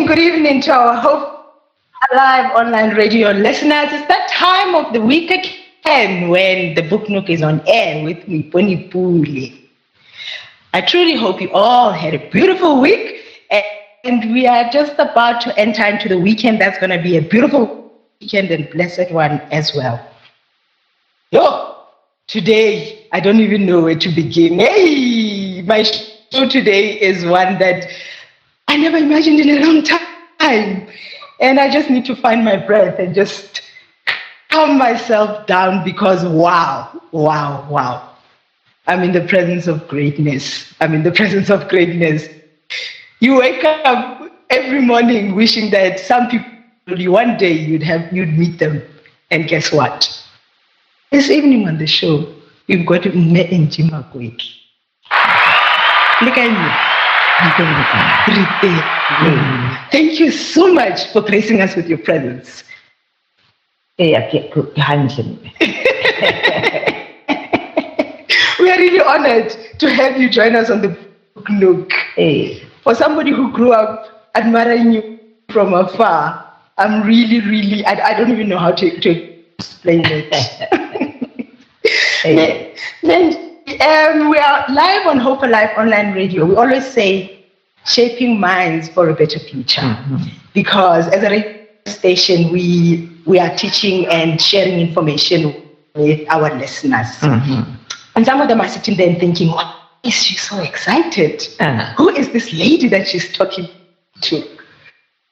good evening to our Hope Alive online radio listeners. It's that time of the week again when the Booknook is on air with me, Pony Puli. I truly hope you all had a beautiful week, and we are just about to enter into the weekend. That's going to be a beautiful weekend and blessed one as well. Today, I don't even know where to begin. Hey, my show today is one that I never imagined in a long time. And I just need to find my breath and just calm myself down because wow. I'm in the presence of greatness. You wake up every morning wishing that some people, one day you'd meet them. And guess what? This evening on the show, we've got Mme Angie Makwetla. Look at me. Thank you so much for gracing us with your presence. We are really honored to have you join us on the Booknook. For somebody who grew up admiring you from afar, I'm really, I don't even know how to explain it. We are live on Hope Alive online radio. We always say shaping minds for a better future, because as a radio station, we are teaching and sharing information with our listeners. And some of them are sitting there and thinking, why is she so excited? Who is this lady that she's talking to?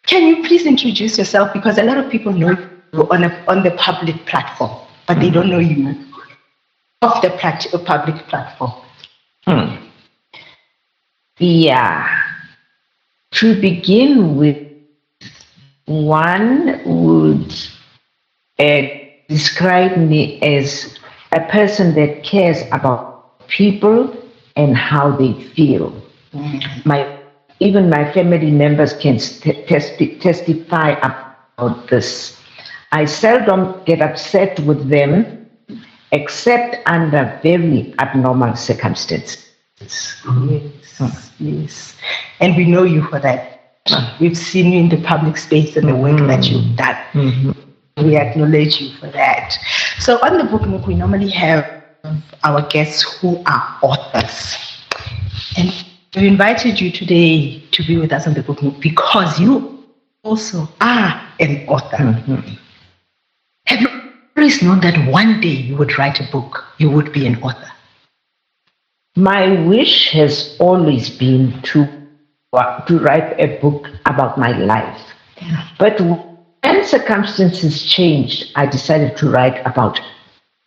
Can you please introduce yourself? Because a lot of people know you on the public platform, but they don't know you off the public platform. Yeah. To begin with, one would describe me as a person that cares about people and how they feel. Even my family members can testify about this. I seldom get upset with them except under very abnormal circumstances. Yes. And we know you for that. We've seen you in the public space and the work that you've done. We acknowledge you for that. So on the Booknook, we normally have our guests who are authors. And we invited you today to be with us on the Booknook because you also are an author. Have you always known that one day you would write a book, you would be an author? My wish has always been to write a book about my life. But when circumstances changed, I decided to write about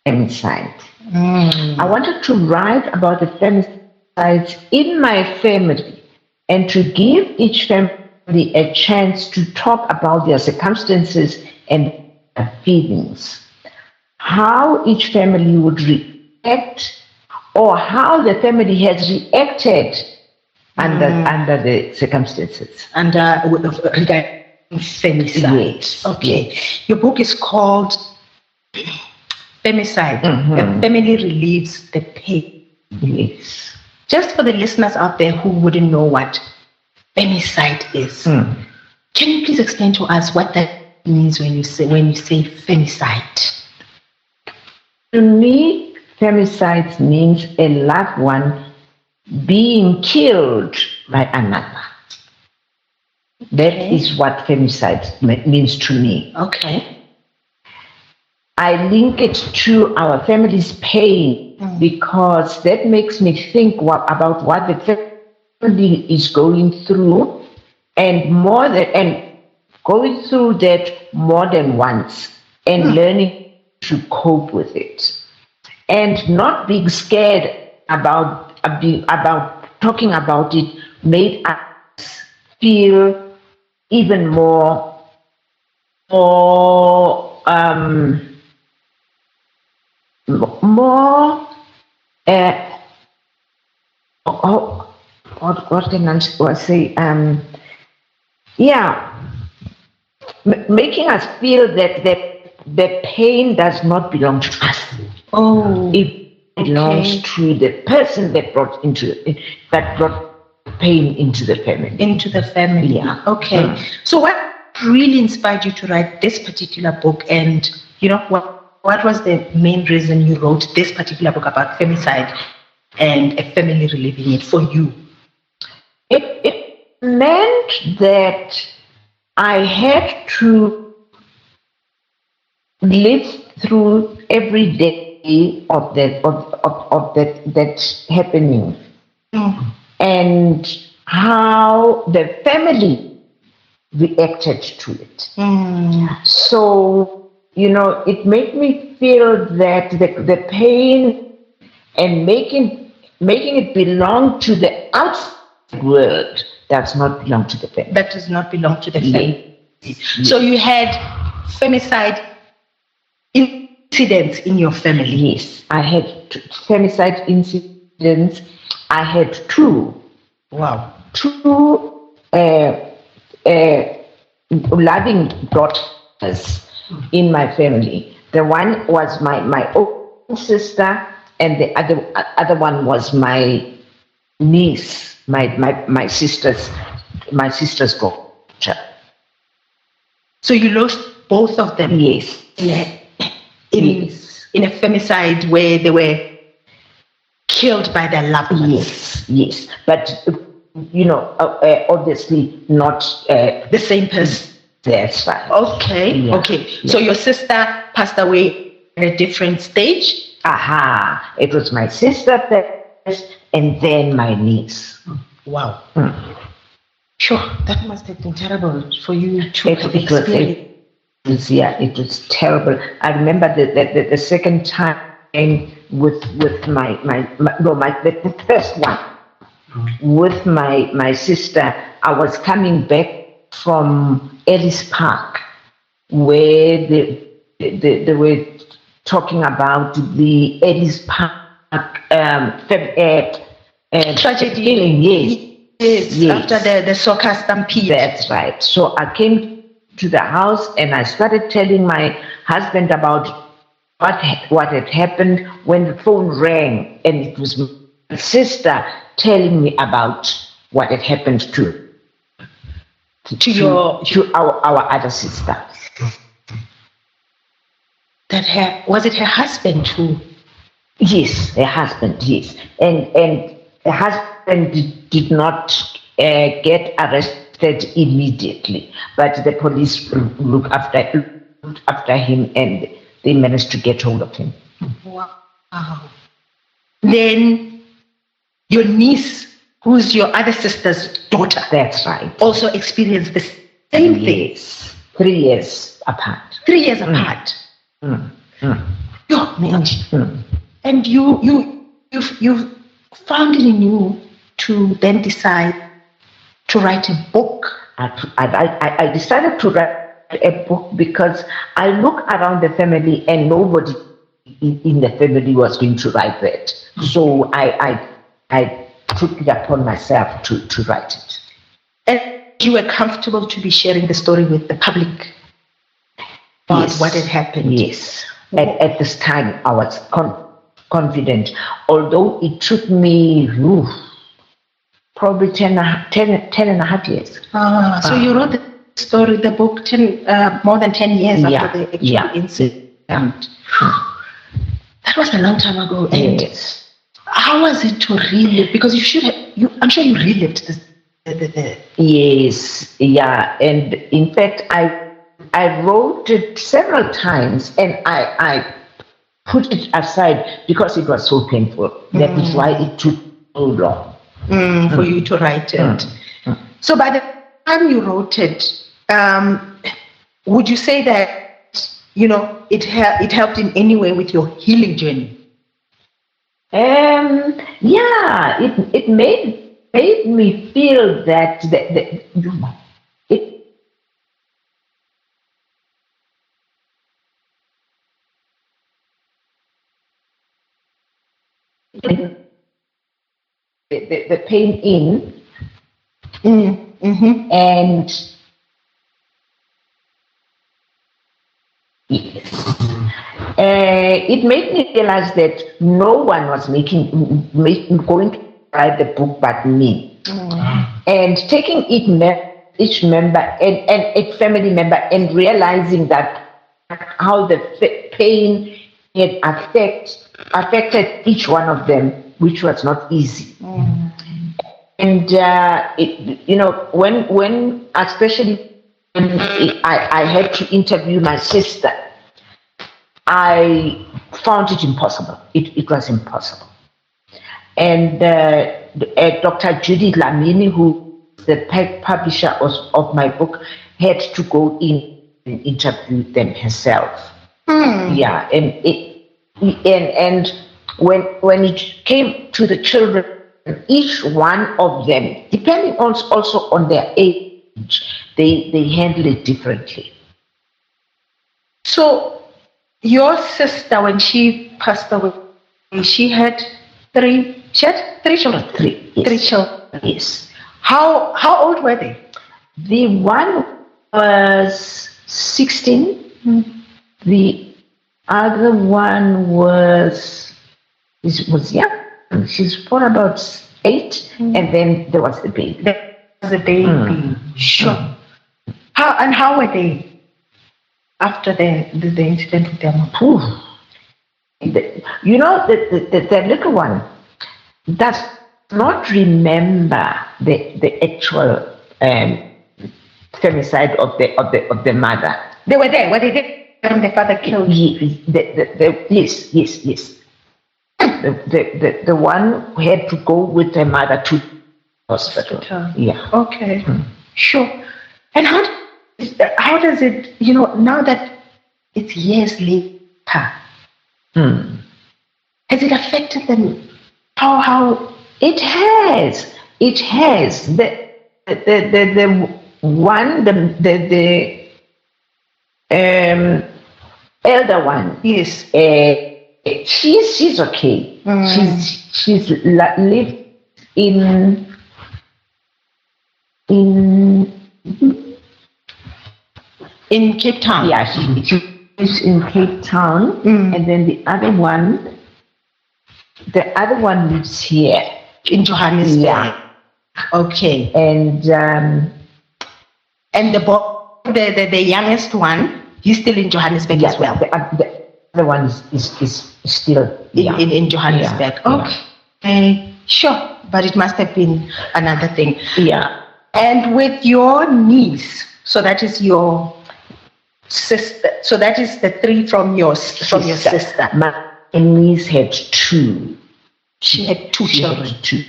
femicide. I wanted to write about the femicides in my family and to give each family a chance to talk about their circumstances and their feelings. How each family would react, or how the family has reacted under the circumstances. Regarding femicide. Yes. Okay. Your book is called Femicide. The family relieves the pain. Yes. Just for the listeners out there who wouldn't know what femicide is, can you please explain to us what that means when you say femicide? To me, femicide means a loved one being killed by another. That is what femicide means to me. Okay. I link it to our family's pain because that makes me think about what the family is going through, and going through that more than once, and learning to cope with it, and not being scared about talking about it made us feel even more what can I say? Making us feel that the pain does not belong to us. It belongs to the person that brought pain into the family. Into the family. Yeah. Okay. So what really inspired you to write this particular book, and what was the main reason you wrote this particular book about femicide and a family reliving it for you? It meant that I had to live through every day of that happening, and how the family reacted to it. So, it made me feel that the pain and making it belong to the outside world does not belong to the family. That does not belong to the family. So you had femicide incidents in your family? Yes, I had femicide incidents. I had two. Wow. Two loving daughters in my family. The one was my own sister, and the other one was my niece, my sister's daughter. So you lost both of them? Yes. In a femicide where they were killed by their loved ones? Yes. But obviously not the same person. That's right. Okay. Yeah. Okay. Yeah. So your sister passed away at a different stage? It was my sister first, and then my niece. Wow. Sure. That must have been terrible for you to experience. It was terrible. I remember the second time with the first one with my sister. I was coming back from Ellis Park, where they were talking about the Ellis Park tragedy. Yes, after the soccer stampede. That's right. So I came to the house and I started telling my husband about what had happened when the phone rang, and it was my sister telling me about what had happened to our other sister. Was it her husband too? Yes, her husband. Yes, and the husband did not get arrested immediately, but the police looked after him, and they managed to get hold of him. Wow. Then your niece, who's your other sister's daughter, that's right, also experienced the same thing. Yes, 3 years apart. 3 years apart. And you found it in you to then decide to write a book. I decided to write a book because I look around the family and nobody in the family was going to write that. So I took it upon myself to write it. And you were comfortable to be sharing the story with the public about what had happened? Yes. At this time, I was confident, although it took me probably 10 and a half years. So you wrote the book more than 10 years after the actual incident. That was a long time ago. And yes. How was it to relive? Because I'm sure you relived this. Yes, yeah, and in fact, I wrote it several times, and I put it aside because it was so painful. That is why it took so long for you to write it. So by the time you wrote it, would you say that it helped in any way with your healing journey? Yeah, it made me feel that the pain in, and yes. It made me realize that no one was going to write the book but me. and taking each member and each family member and realizing that how the pain had affected each one of them, which was not easy. And when especially when I had to interview my sister, I found it impossible. It was impossible. And Dr. Judy Lamini, who is the publisher of my book, had to go in and interview them herself. Yeah, and when it came to the children, each one of them, depending also on their age, they handle it differently. So, your sister, when she passed away, she had three children. Three, yes. 3 children. Yes. How old were they? The one was 16. The other one was young. She's for about 8, and then there was the baby. There was a baby. Sure. How were they after the incident with their mom? The little one does not remember the actual femicide of the mother. They were there. Were they there when the father killed? Yes. The one who had to go with her mother to hospital. Yeah. Okay. Sure. And how does it, now that it's years later, has it affected them? How? It has. The elder one. Yes. She's okay. She's lived in Cape Town. Yeah, she lives in Cape Town, and then the other one lives here in Johannesburg. Yeah. Okay. And the youngest one, he's still in Johannesburg as well. The other one is still in Johannesburg. Yeah. Okay. Sure. But it must have been another thing. Yeah. And with your niece, so that is your sister. So that is the 3 from your sister. My niece had 2. She had 2 children. Two.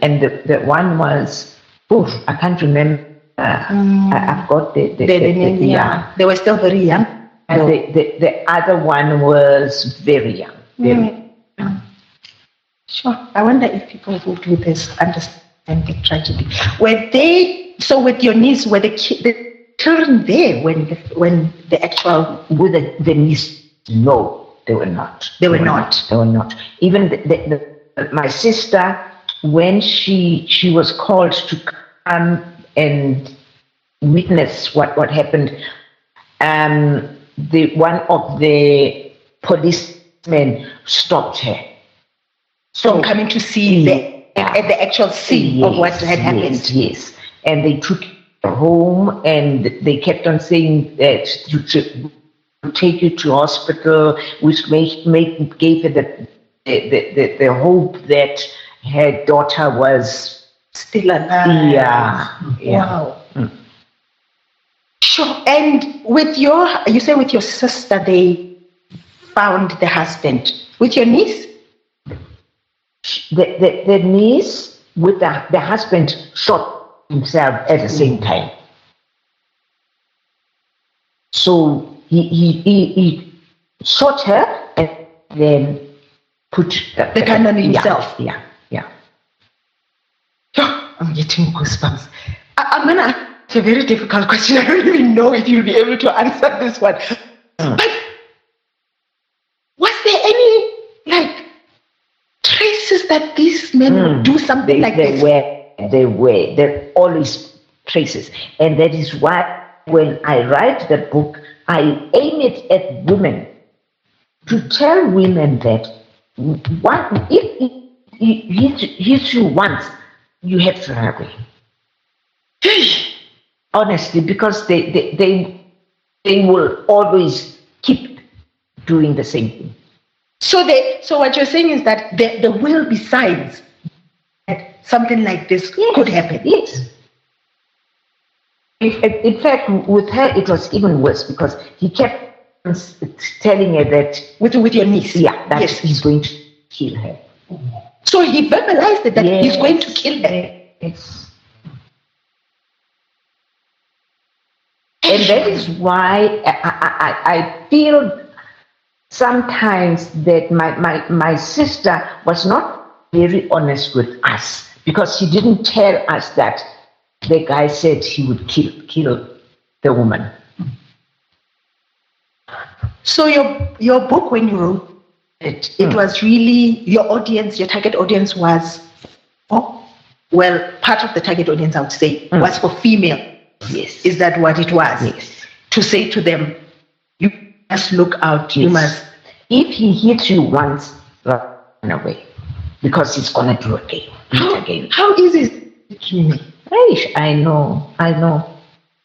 And the one was, I can't remember. I've got the name. Yeah. They were still very young. And the other one was very young. Sure. I wonder if people who do this understand the tragedy. Were they, so with your niece, were the children there when the actual... With the niece, no, they were not. They were not. Even my sister, when she was called to come and witness what happened, one of the policemen stopped her. From coming to see the actual scene of what had happened. Yes. And they took her home, and they kept on saying that to take you to hospital, which gave her the hope that her daughter was still alive. Yeah. Wow. Sure. And you say with your sister, they found the husband. With your niece? The niece with the husband shot himself at the same time. So he shot her and then put the gun on himself. Yeah. I'm getting goosebumps. I'm going to ask a very difficult question. I don't even know if you'll be able to answer this one. But was there any, traces that these men would do something like this? There were always traces. And that is why when I write the book, I aim it at women, to tell women that if he hits you once, you have to hurry. Honestly, because they will always keep doing the same thing. So what you're saying is that there will be signs that something like this could happen. Yes. In fact, with her, it was even worse because he kept telling her that with your niece, that he's going to kill her. So he verbalized it that he's going to kill her. Yes. And that is why I feel sometimes that my sister was not very honest with us because she didn't tell us that the guy said he would kill the woman. So your book, when you wrote it, it was really your audience, your target audience was, part of the target audience, I would say, was for female. Yes. Is that what it was? Yes. To say to them, you must look out, yes. you must. If he hits you once, run away. Because he's going to do it again. How easy is it? I know.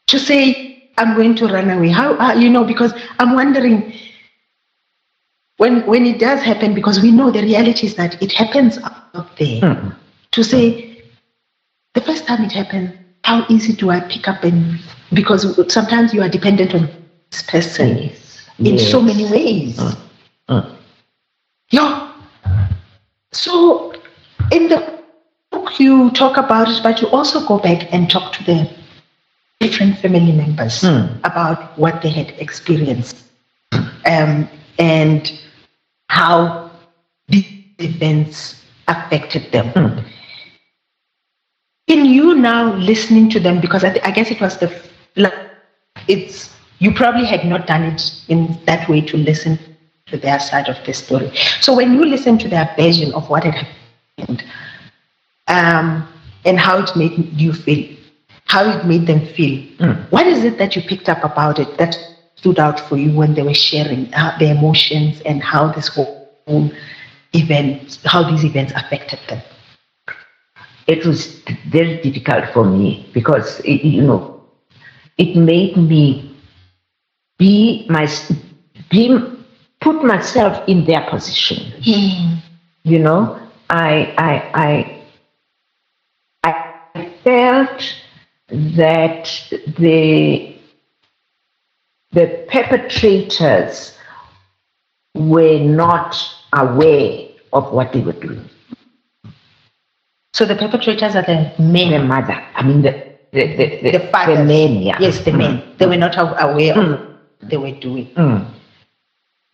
To say, I'm going to run away. How, because I'm wondering, when it does happen, because we know the reality is that it happens out there. Mm. To say, the first time it happened, how easy do I pick up? Because sometimes you are dependent on this person in so many ways. So in the book you talk about it, but you also go back and talk to the different family members about what they had experienced and how these events affected them. In you now listening to them, because I guess it was you probably had not done it in that way to listen to their side of the story. So when you listen to their version of what had happened, and how it made you feel, how it made them feel, what is it that you picked up about it that stood out for you when they were sharing their emotions and how this whole event, how these events affected them? It was very difficult for me because, it made me put myself in their position. I felt that the perpetrators were not aware of what they were doing. So the perpetrators are the men. The mother. I mean the fathers. The men, yeah. Yes, the men. They were not aware of what they were doing.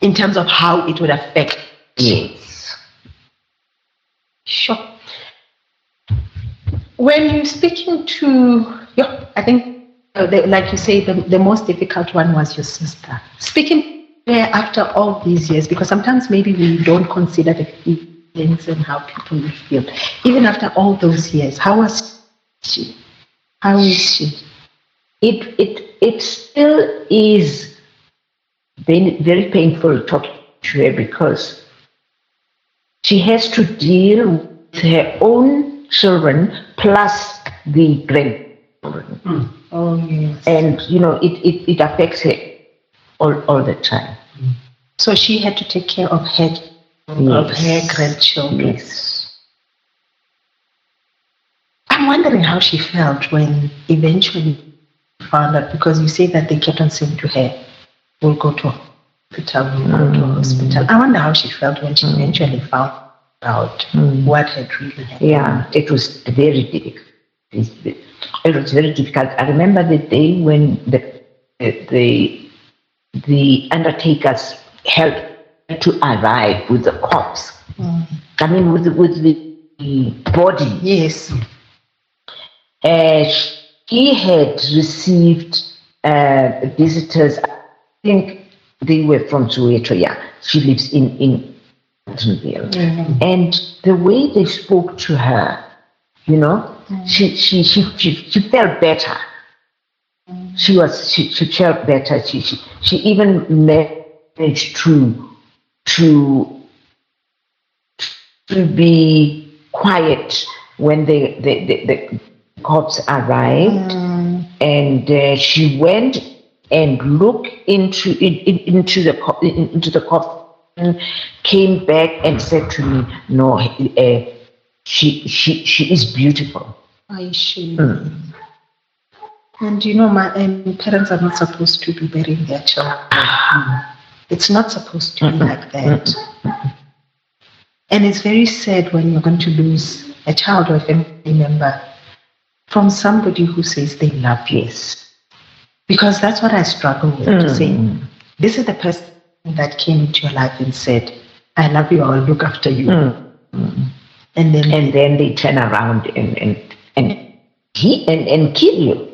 In terms of how it would affect. Yes. Sure. When you're speaking to, I think, like you say, the most difficult one was your sister. Speaking to her after all these years, because sometimes maybe we don't consider the feelings and how people will feel. Even after all those years, how was she? How is she? It still is very painful talking to her because she has to deal with her own children plus the grandchildren. Oh, yes. And, it affects her all the time. So she had to take care of her grandchildren. Yes. I'm wondering how she felt when eventually found out, because you say that they kept on saying to her, we'll go to hospital. I wonder how she felt when she eventually found out what had really happened. Yeah, it was very difficult. It was very difficult. I remember the day when the undertakers helped to arrive with the corpse. I mean, with the body. Yes. She had received visitors. I think they were from Soweto. Yeah, she lives in Bentonville. And the way they spoke to her, she felt better. She felt better. She even managed to be quiet when the cops arrived, and she went and looked into the coffin, came back and said to me, "No, she is beautiful." I see. And you know, my parents are not supposed to be burying their children. It's not supposed to be like that. And it's very sad when you're going to lose a child or a family member from somebody who says they love you. Yes. Because that's what I struggle with, to say, this is the person that came into your life and said, "I love you, I'll look after you." And then they turn around and kill you.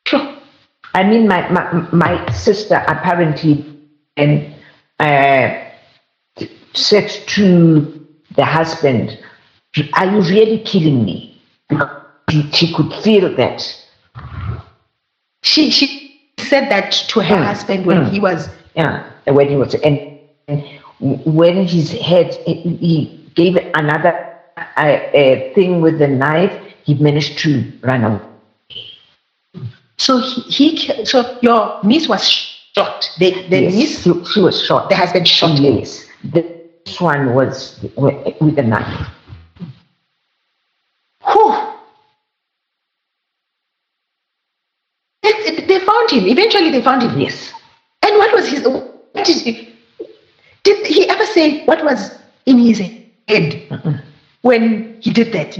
Sure. I mean, my sister apparently said to the husband, "Are you really killing me?" Because she could feel that. She said that to her husband when he was... when he was... And when his head, he gave another thing with the knife, he managed to run away. So so your niece was shot. The niece... She was shot. The husband shot. Yes. This one was with a knife. They found him. Eventually they found him. Yes. And what was his... Did he ever say what was in his head when he did that?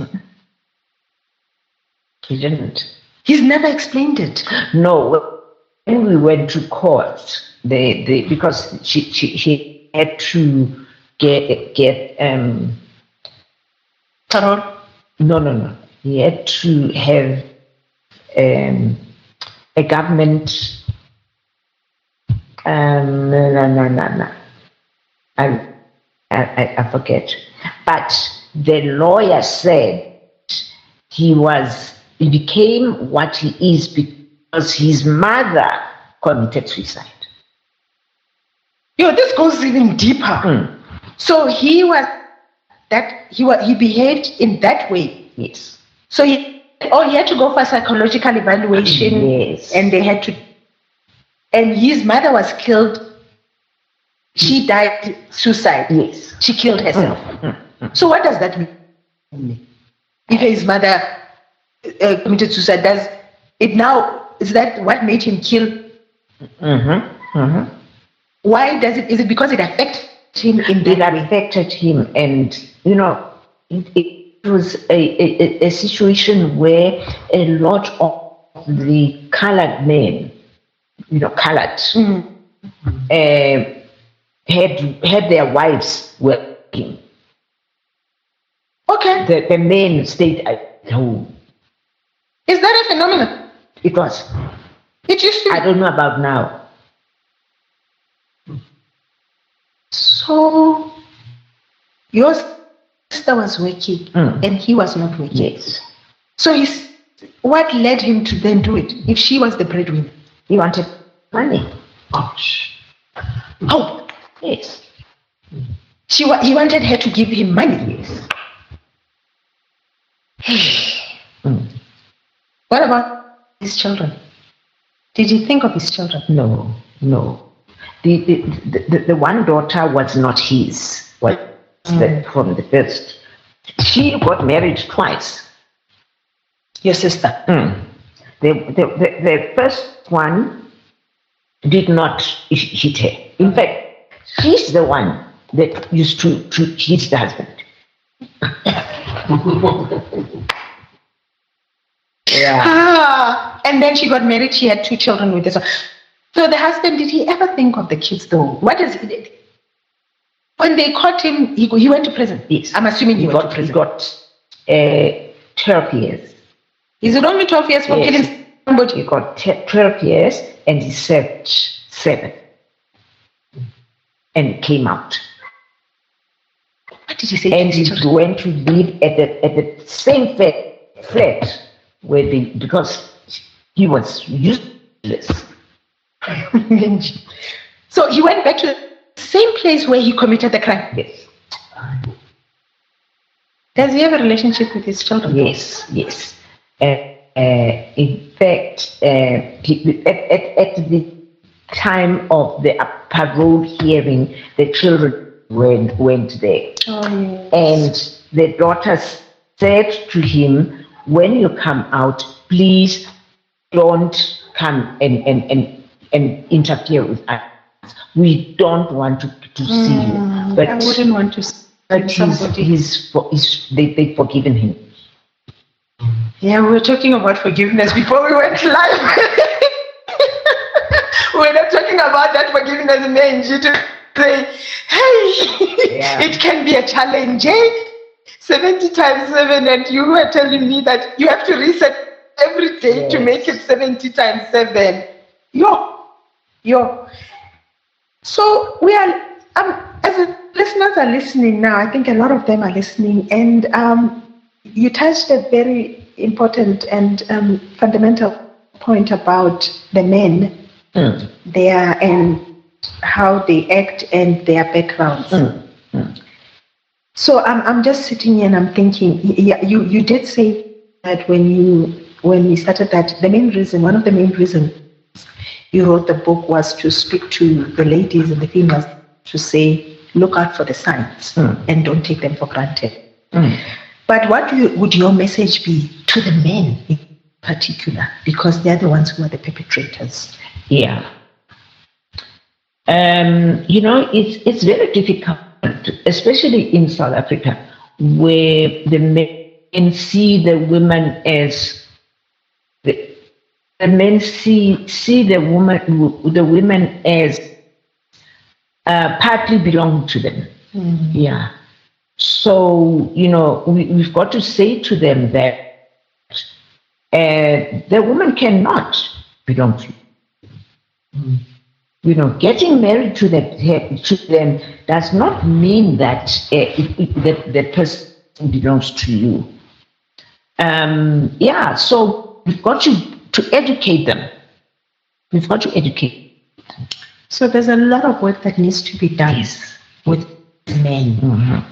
He didn't. He's never explained it. No. When we went to court, because she had to get parole? No. He had to have a government. No. I forget. But the lawyer said he became what he is because his mother committed suicide. This goes even deeper. So he behaved in that way. Yes. So he had to go for psychological evaluation. Yes. And they had to, and his mother was killed. She died suicide. Yes. She killed herself. So what does that mean? If his mother committed suicide, is that what made him kill? Why is it because it affected him in that way? It affected him, and it was a situation where a lot of the colored men, had their wives working. Okay. The men stayed at home. Is that a phenomenon? It was. It used to be. I don't know about now. So your sister was working and he was not working. Yes. So what led him to then do it if she was the breadwinner? He wanted money. Gosh. Oh. Yes. He wanted her to give him money. Yes. What about his children? Did he think of his children? No. The one daughter was not his. From the first. She got married twice. Your sister? The first one did not hit her. In fact, she's the one that used to hit the husband. And then she got married. She had 2 children with this one. So the husband, did he ever think of the kids though? What is it? When they caught him, he went to prison. Yes. I'm assuming he went to prison. He got 12 years. Is it only 12 years for killing somebody? He got 12 years and he served 7. And came out. What did he say? And he went to live at the same flat because he was useless. So he went back to the same place where he committed the crime. Yes. Does he have a relationship with his children? Yes, yes. In fact, at the time of the parole hearing, the children went there. Oh, yes. And the daughter said to him, when you come out, please don't come and interfere with us. We don't want to see you. But I wouldn't want to see somebody. They've forgiven him. Yeah, we were talking about forgiveness before we went live. We're not talking about that forgiveness, Mme Angie, to say, hey, it can be a challenge, 70 times 7, and you were telling me that you have to reset every day to make it 70 times 7. Yo. So we are, as the listeners are listening now, I think a lot of them are listening, and you touched a very important and fundamental point about the men, their and how they act and their backgrounds. So I'm just sitting here and I'm thinking, you did say that when we started that, one of the main reasons you wrote the book was to speak to the ladies and the females to say, look out for the signs and don't take them for granted. But what would your message be to the men in particular? Because they're the ones who are the perpetrators. Yeah. It's very difficult, especially in South Africa, where the men see the women as the men see the women as partly belong to them. Yeah. So, we've got to say to them that the woman cannot belong to you. Getting married to them does not mean that the person belongs to you. So we've got to educate them. We've got to educate them. So there's a lot of work that needs to be done with men.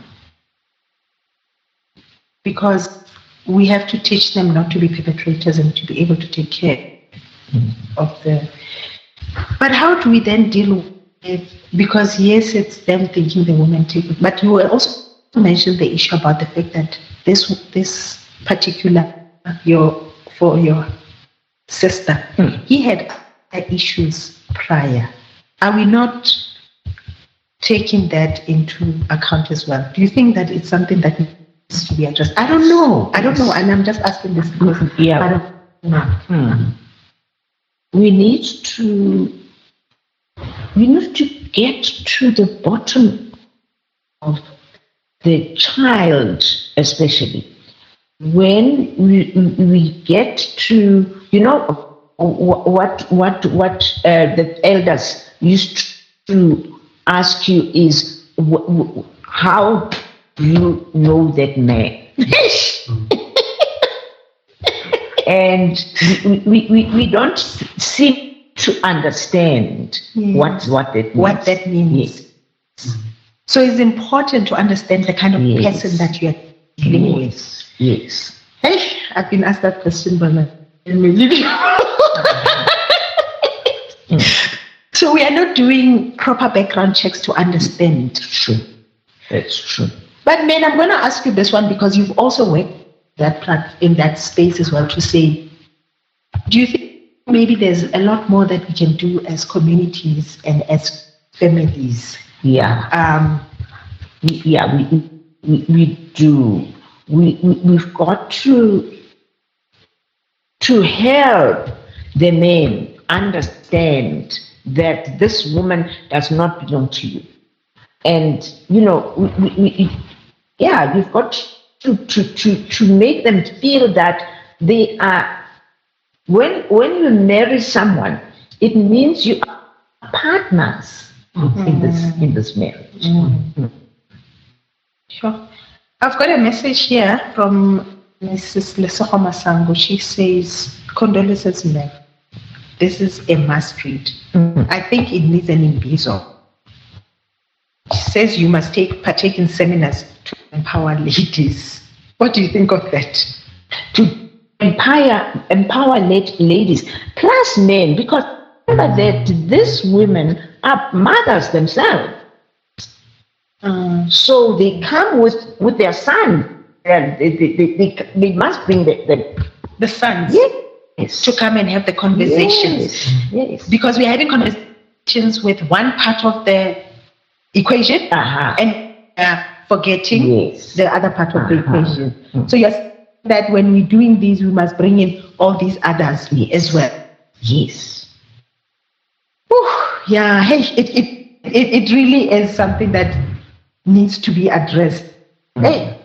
Because we have to teach them not to be perpetrators and to be able to take care of the... But how do we then deal with it? Because yes, it's them thinking the woman take it. But you also mentioned the issue about the fact that this particular, for your sister, he had issues prior. Are we not taking that into account as well? Do you think that it's something that needs to be addressed? I don't know, and I'm just asking this because I don't know. We need to get to the bottom of the child, especially when we get to what the elders used to ask you is how do you know that man? And we don't seem to understand what that means. What that means. Yes. So it's important to understand the kind of person that you are dealing with. Yes. Hey, I've been asked that question by my So we are not doing proper background checks to understand. True. That's true. But man, I'm going to ask you this one because you've also worked in that space as well, to say, do you think maybe there's a lot more that we can do as communities and as families? Yeah. We do. We've got to help the men understand that this woman does not belong to you. And, we've got to make them feel that they are, when you marry someone, it means you are partners in this marriage. Sure. I've got a message here from Mrs. Lesoko Masango. She says, condolences, ma'am. This is a must read. I think it needs an imbizo. She says you must partake in seminars to empower ladies. What do you think of that? To empower ladies plus men, because remember that these women are mothers themselves. So they come with their son, and they must bring The sons yes. to come and have the conversations. Yes. Because we're having conversations with one part of the equation and forgetting the other part of the equation. So yes, that when we're doing these, we must bring in all these others as well. Yes. Yeah, hey, it really is something that needs to be addressed. Hey,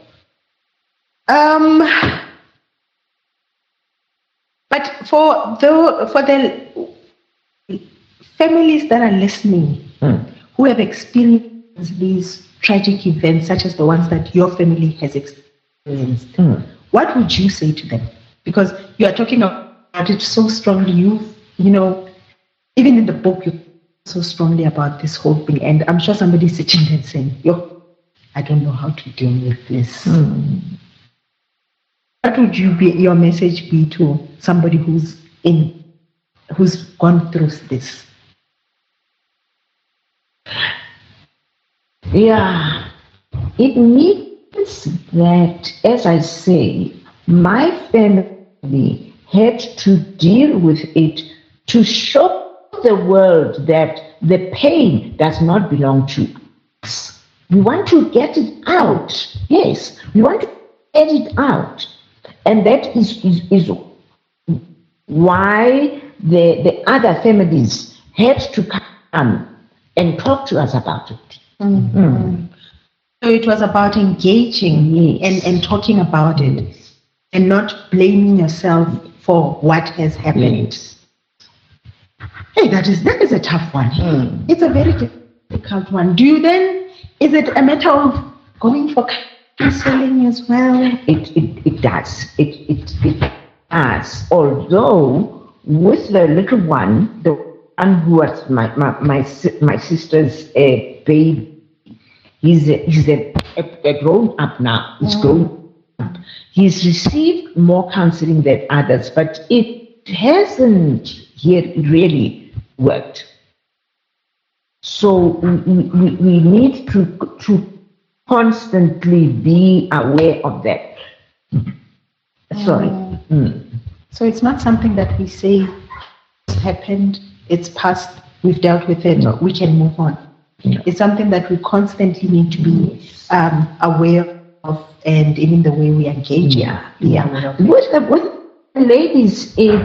but for the families that are listening, who have experienced these tragic events, such as the ones that your family has experienced, what would you say to them? Because you are talking about it so strongly. You know, even in the book, you so strongly about this whole thing, and I'm sure somebody's sitting there saying, "Yo, I don't know how to deal with this." What would your message be to somebody who's gone through this? Yeah, it means that, as I say, my family had to deal with it to show the world that the pain does not belong to us. We want to get it out. Yes, we want to get it out. And that is why the other families had to come and talk to us about it. So it was about engaging and talking about it and not blaming yourself for what has happened. Hey, that is a tough one. It's a very difficult one. Is it a matter of going for counseling as well? It does. It does. Although with the little one, the one who was my sister's baby, he's a grown up now. He's grown up. He's received more counseling than others, but it hasn't really worked. So we need to constantly be aware of that. Sorry. So it's not something that we say it's happened, it's past, we've dealt with it, we can move on. It's something that we constantly need to be aware of, and even the way we engage. With the ladies, the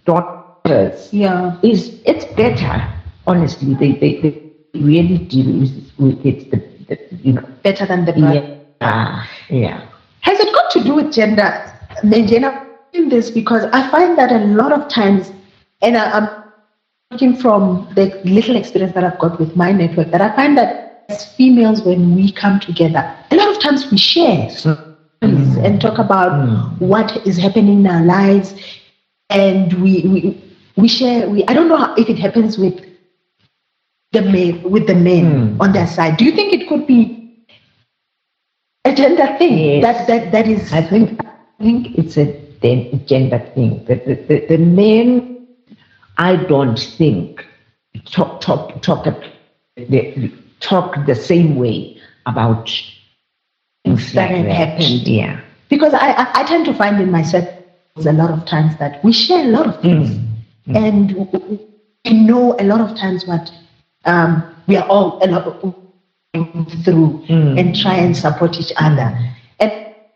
daughters, it's better. Honestly, they really deal with it. Better than the brother. Has it got to do with gender? In this, because I find that a lot of times, and I'm talking from the little experience that I've got with my network, that I find that as females, when we come together, a lot of times we share and talk about what is happening in our lives, and we share. I don't know if it happens with the men on their side. Do you think it could be a gender thing? Yes. That is. I think it's a gender thing. The men, I don't think talk the same way about things that like have happened. Yeah. Because I tend to find in myself a lot of times that we share a lot of things, and we know a lot of times what we are all going through, and try and support each other. And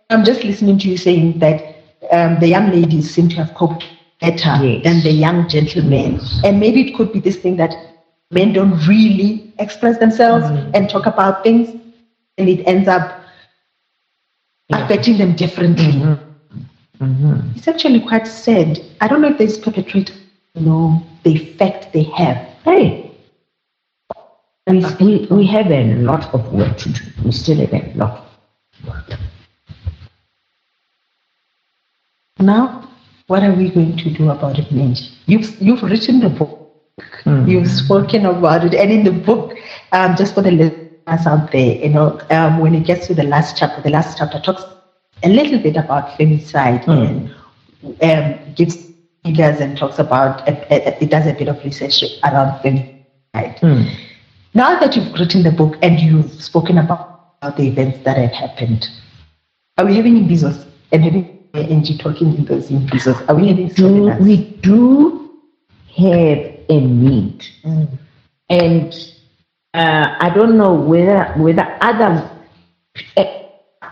I'm just listening to you saying that the young ladies seem to have coped better than the young gentlemen. And maybe it could be this thing that men don't really express themselves and talk about things, and it ends up affecting them differently. It's actually quite sad. I don't know if these perpetrators know the effect they have. Hey, we have a lot of work to do. We still have a lot of work. Now, what are we going to do about it, Angie? You've written the book. You've spoken about it, and in the book, just for the us out there, when it gets to the last chapter talks a little bit about femicide and gives figures and talks about, it does a bit of research around femicide. Now that you've written the book and you've spoken about the events that have happened, are we having Imbizos and having Angie talking in those Imbizos? Are we having seminars? We do have a need. And I don't know whether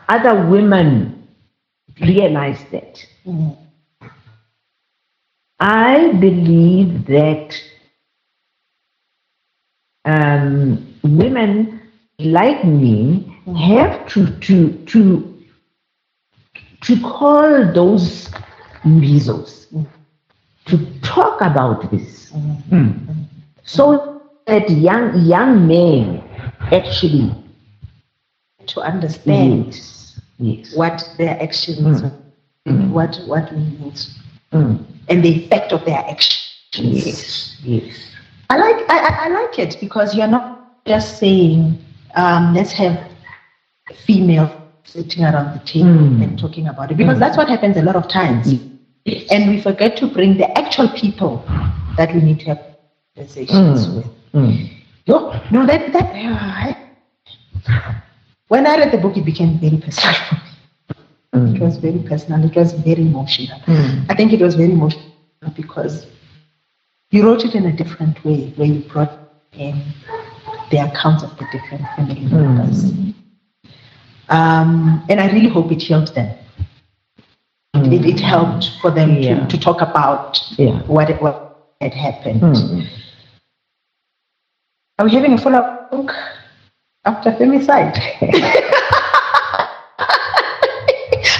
other women realize that. I believe that women like me have to call those measles to talk about this, so that young men actually to understand yes. what their actions, what means, and the effect of their actions. Yes. I like it because you're not just saying let's have female sitting around the table and talking about it, because that's what happens a lot of times, and we forget to bring the actual people that we need to have conversations with. No, when I read the book, it became very personal for me. It was very personal. It was very emotional. I think it was very emotional because you wrote it in a different way, where you brought in the accounts of the different family members. And I really hope it helped them. It helped for them to talk about what had happened. Are we having a follow-up book after femicide?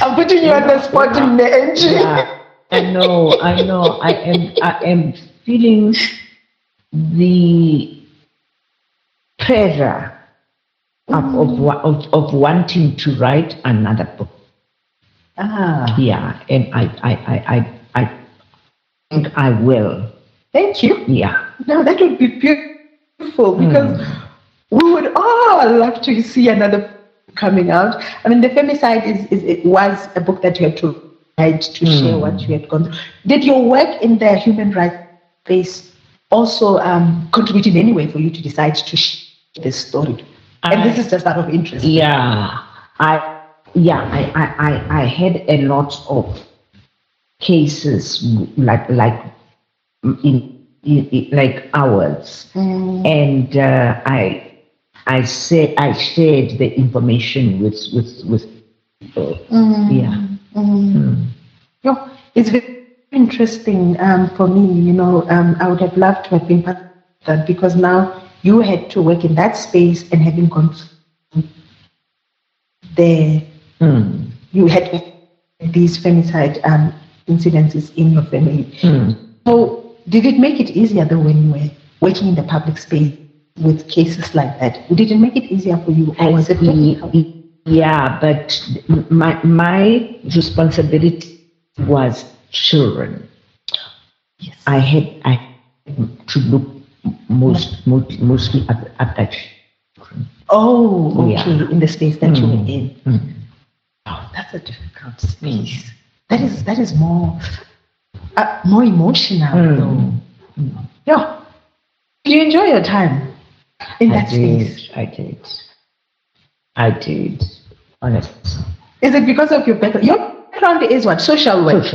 I'm putting you on the spot, Mme Angie. Yeah, I know. I am feeling the pressure of wanting to write another book. Yeah, and I think I will. Thank you. Yeah. No, that would be beautiful because we would all love to see another book coming out. I mean, the femicide was a book that you had to write to share what you had gone through. Did your work in the human rights space also contribute in any way for you to decide to share this story? And this is just out of interest. Yeah, I had a lot of cases like ours, and I shared the information with people. Yeah, it's very interesting for me. I would have loved to have been part of that, because now you had to work in that space, and having gone through you had these femicide incidences in your family. So did it make it easier though when you were working in the public space with cases like that? Did it make it easier for you, or was it difficult? Yeah, but my responsibility was children. Yes. I had to look mostly at that. Oh, okay. In the space that you were in. Oh, that's a difficult space. That is more emotional though. Yeah. Did you enjoy your time in that space? I did. Honestly. Is it because of your background? Your background is what? Social work.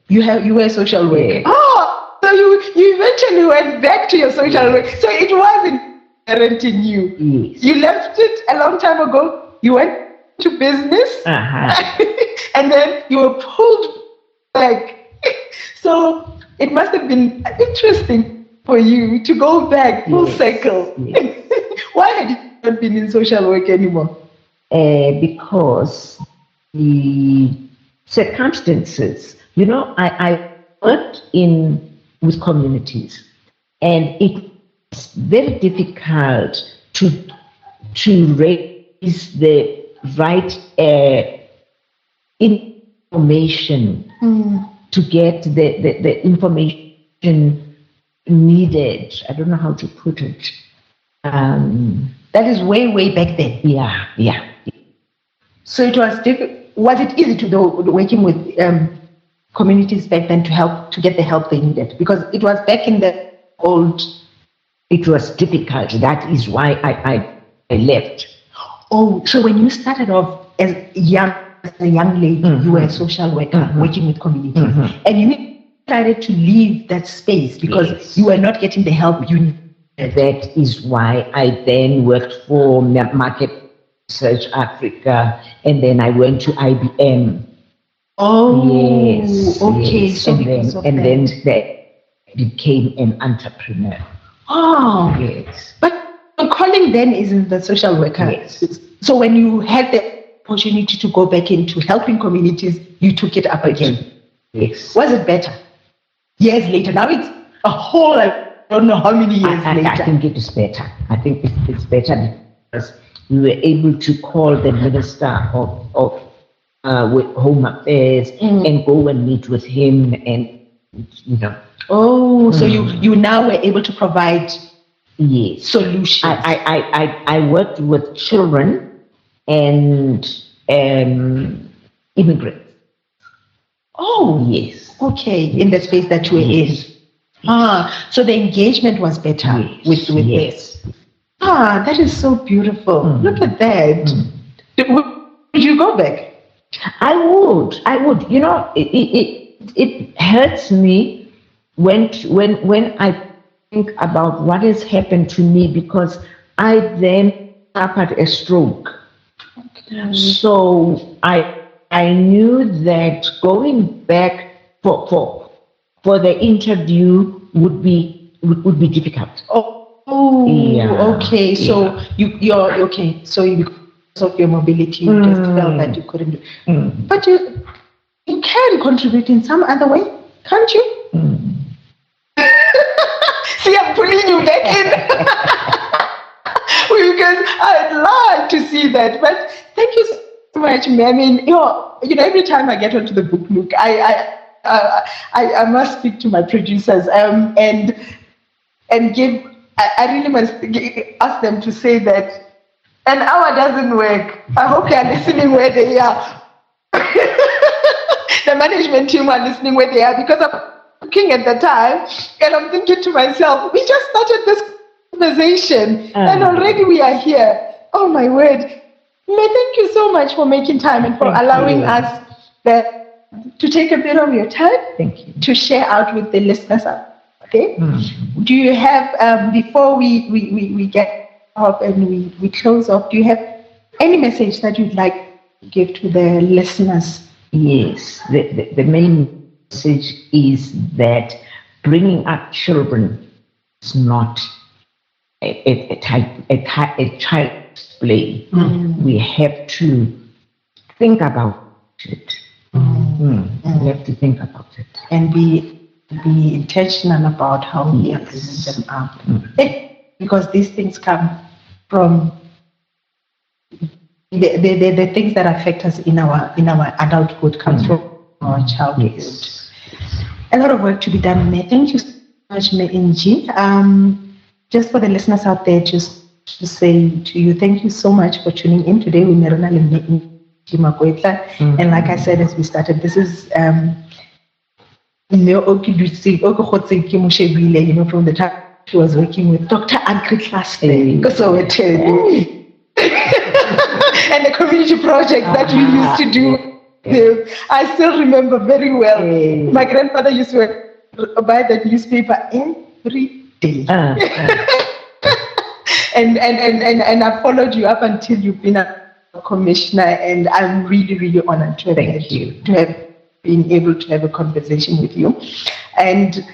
You were a social worker. Yeah. Oh, so you eventually went back to your social work. So it wasn't inherent in you. Yes. You left it a long time ago. You went to business, and then you were pulled back. So it must have been interesting for you to go back full circle. Yes. Why had you not been in social work anymore? Because the circumstances, I worked with communities, and it's very difficult to raise the right information to get the information needed. I don't know how to put it. That is way, way back then. Yeah. So it was was it easy to do working with communities back then to get the help they needed? Because it was back in the old. It was difficult. That is why I left. Oh, so when you started off as a young lady, you were a social worker working with communities, and you decided to leave that space because you were not getting the help you needed. That is why I then worked for Market Research Africa, and then I went to IBM. Oh, yes. Okay. Yes. So and then I became an entrepreneur. Oh, yes. But calling then isn't the social worker. Yes. So when you had the opportunity to go back into helping communities, you took it up again. Yes. Was it better? Years later. Now it's a whole, I don't know how many years later. I think it is better. I think it's better because we were able to call the Minister of Home Affairs and go and meet with him, and Oh, so you now were able to provide solutions. I worked with children and immigrants. Oh, yes. Okay, in the space that you were in. So the engagement was better with this. That is so beautiful. Look at that. Would you go back? I would. It hurts me when I think about what has happened to me, because I then suffered a stroke. Okay. So I knew that going back for the interview would be difficult. Okay. So you're okay. So because of your mobility, you just felt that you couldn't do. But you can contribute in some other way, can't you? See, I'm pulling you back in. Because I'd like to see that. But thank you so much, Mme. I mean, every time I get onto the Booknook, I must speak to my producers and give. I really must ask them to say that an hour doesn't work. I hope they are listening where they are. The management team are listening where they are, because I'm looking at the time and I'm thinking to myself, we just started this conversation and already we are here. Oh my word. Thank you so much for making time and for allowing us to take a bit of your time. Thank you. To share out with the listeners. Okay. Do you have, before we get off and we close off, do you have any message that you'd like to give to the listeners? Yes, the main message is that bringing up children is not a child's play. We have to think about it. We have to think about it and be intentional about how we are bringing them up. Because these things come from the things that affect us in our adulthood comes from our childhood. Yes. A lot of work to be done, Mme. Thank you so much, Mme Angie. Just for the listeners out there, just to say to you, thank you so much for tuning in today. We met Mme Angie Makwetla, and like I said as we started, this is from the time she was working with Dr. Agri Class and the community projects that we used to do. I still remember very well. My grandfather used to buy that newspaper every day. And I followed you up until you've been a commissioner, and I'm really, really honored to have been able to have a conversation with you. And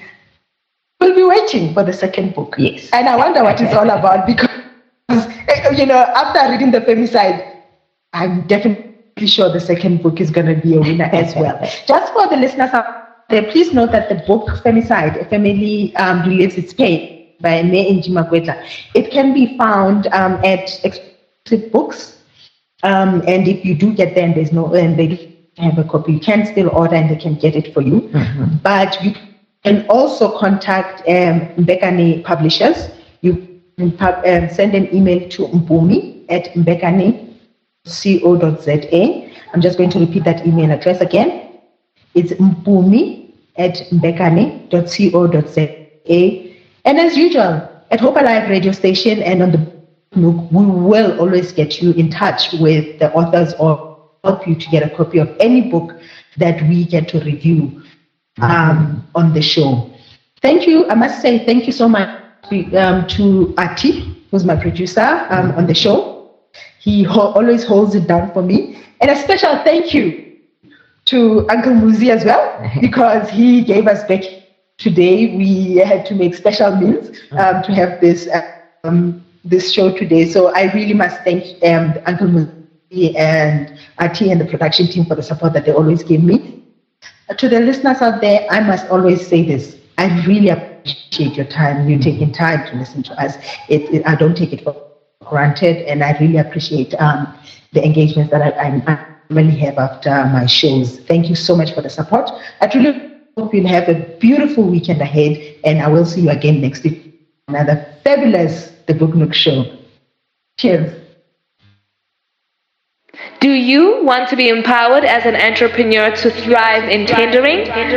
we'll be waiting for the second book. Yes. And I wonder what it's all about, because after reading the Femicide, I'm definitely sure the second book is going to be a winner as well. Just for the listeners out there, please note that the book Femicide, A Family Relives Its Pain by Mme Angie Makwetla, it can be found at Exclusive Books. And if you do get there and they have a copy, you can still order and they can get it for you. But you can also contact Bekane Publishers. You send an email to mpumi@mbekane.co.za. I'm just going to repeat that email address again. It's mpumi@mbekane.co.za. And as usual, at Hope Alive radio station and on the Booknook, we will always get you in touch with the authors or help you to get a copy of any book that we get to review on the show. Thank you. I must say thank you so much to Ati, who's my producer on the show. He always holds it down for me. And a special thank you to Uncle Muzi as well, because he gave us back today. We had to make special meals to have this show today. So I really must thank Uncle Muzi and Ati and the production team for the support that they always give me. To the listeners out there, I must always say this. I really appreciate your time. You taking time to listen to us. I don't take it for granted, and I really appreciate the engagements that I really have after my shows. Thank you so much for the support. I truly hope you'll have a beautiful weekend ahead, and I will see you again next week. Another fabulous The Booknook show. Cheers. Do you want to be empowered as an entrepreneur to thrive in tendering?